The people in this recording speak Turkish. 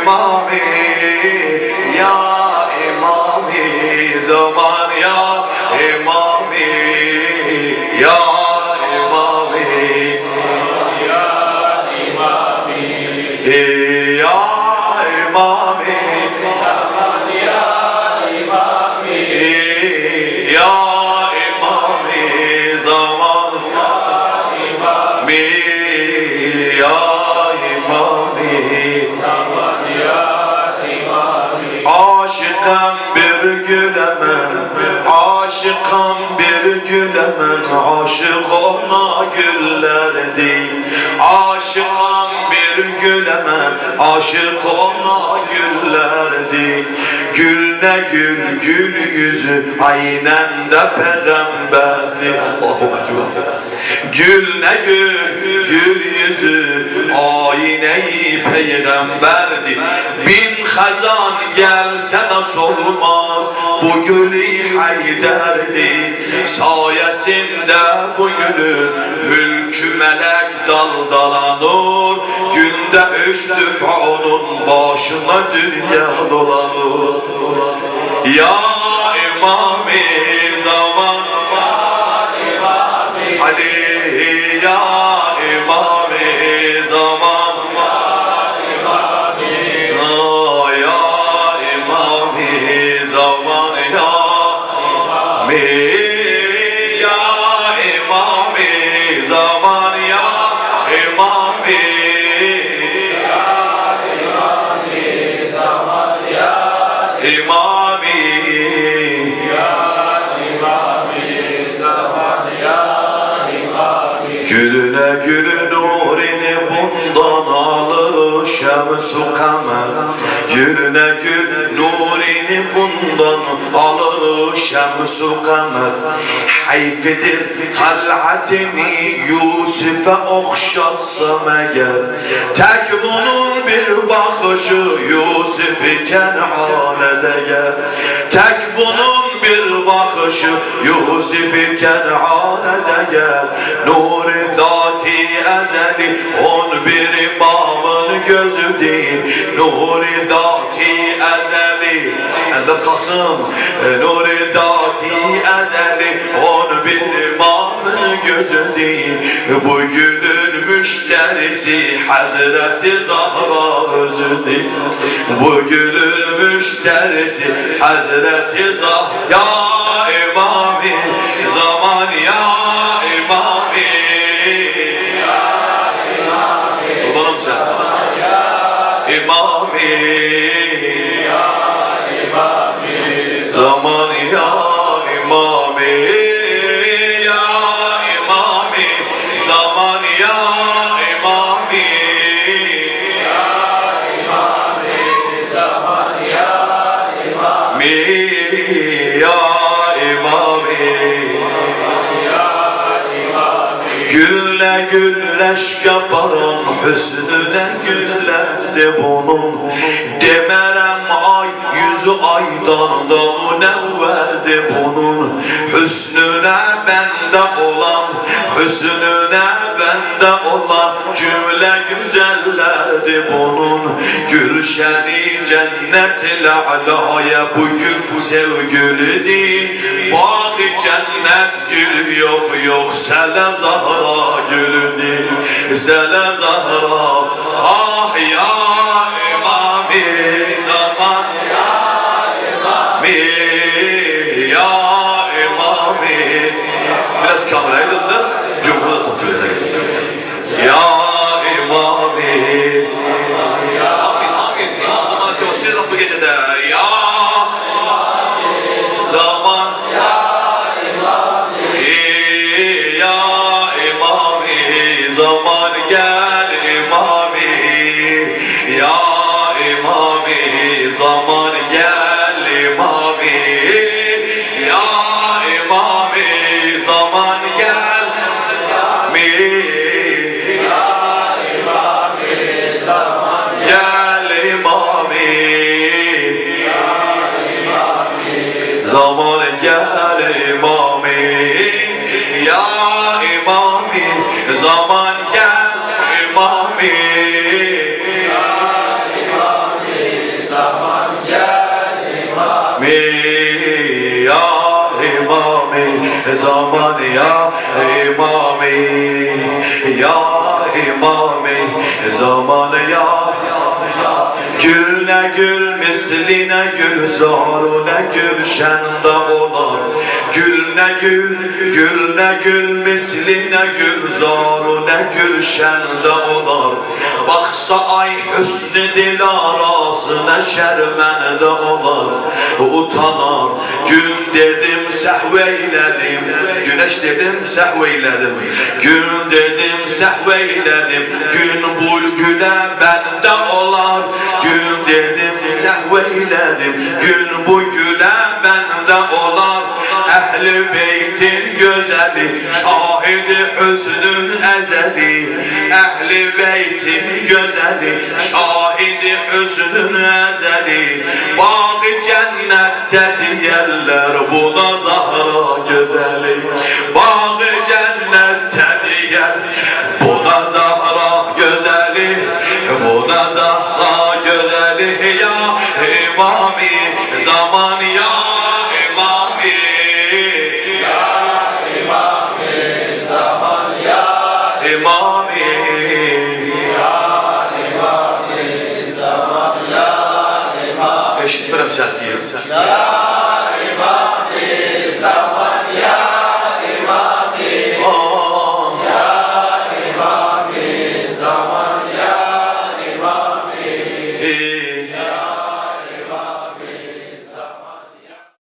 imami, ya imami, zaman ya imami, ya imami, ya imami, ya imami, zaman ya imami, ya imami, zaman ya imami, ya imami, zaman ya imami. Aşıkım bir gülemen, aşıkım bir gülemen, aşık ona güllerdi. Aşıkım bir gülemen, aşık ona güllerdi. Gül ne gül, gül yüzü aynen de peygamberdi. Allahu Ekber. Gül ne gül, gül yüzü ayneyi peygamberdi. Bin hazan gelse de solmaz bu gülü hayderdi. Sayesinde bu gülün mülkü melek daldalanır. Günde 3 defa onun başına dünya dolanır. Ya imami zaman, Ali ya imami zaman, ya imami zaman, ya imami, ya imami zaman, ya imami, ya imami zaman, ya imami, ya imami zaman, ya imami. Gülüne gülü nurini bundan alır şems-u kamer. Gülüne gül nurini bundan alır şems-u kamer. Hayfidir tal'atini Yusuf'a okşatsam eğer. Tek bunun bir bakışı Yusuf'u Kenan'e gel. Tek bunun bir bakışı Yusuf'u Kenan'e gel. Nur-i dati ezeli 11 imamın gözü değil. Nur-i dati ezeli Ender Kasım, Nur-i dati ezeli 11 imamın gözü değil. Bu gülün müşterisi Hazreti Zahra özü değil. Bu gülün müşterisi Hazreti Zahra. Ya imami zaman, ya imami, ya imami, kurbanım sen, ya imami, ya imami zaman, ya imami, ya imami zaman, ya imami, ya imami zaman, ya imami, ya imami, ya imami. Gülle gülleşk yaparım hüsnüden güzeldi bunun. Demerem ay yüzü aydan da münevverdi bunun. Hüsnüne bende olan, hüsnüne bende olan cümle güzellerdi bunun. Gülşeni cennet-i alaya bugün sevgilidir. Bağı cennet gül yok yok, Sele Zahra gülüdür, Sele Zahra. Ah ya imami zaman, ya imami, ya imami. Biraz kamerayı döndür, cumhurda tasvir edelim. Ya imami, hangisi? İmam zamanı teossir bu gecede. Ya zaman, ya imami, ya imami zaman, gel imami, ya imami zaman, gel imami, ya imami zaman, gel imami zaman ya imami ya imami zaman ya gül ne gül misline gülzar ne gülşende olar gül ne gül gül ne gül misline gülzar ne gülşende olar baksa ay hüsnü dilarası ne şermende olar utanar gün dedim sehveyledim güneş dedim sehveyledim gün dedim sehveyledim gün bul güne bende olar gün dedim sehveyledim gün bu güne bende olar ehli beytin gözeli şahidi hüsnün ezeli ehli beytin gözeli şahidi hüsnün ezeli bağı cennette diyerler buna Zahra güzeli bağı cennette diyer buna Zahra güzeli buna Zahra güzeli ya imami zaman ya imami ya imami zaman ya imami ya imami zaman ya imami eşitmirəm səsiyiz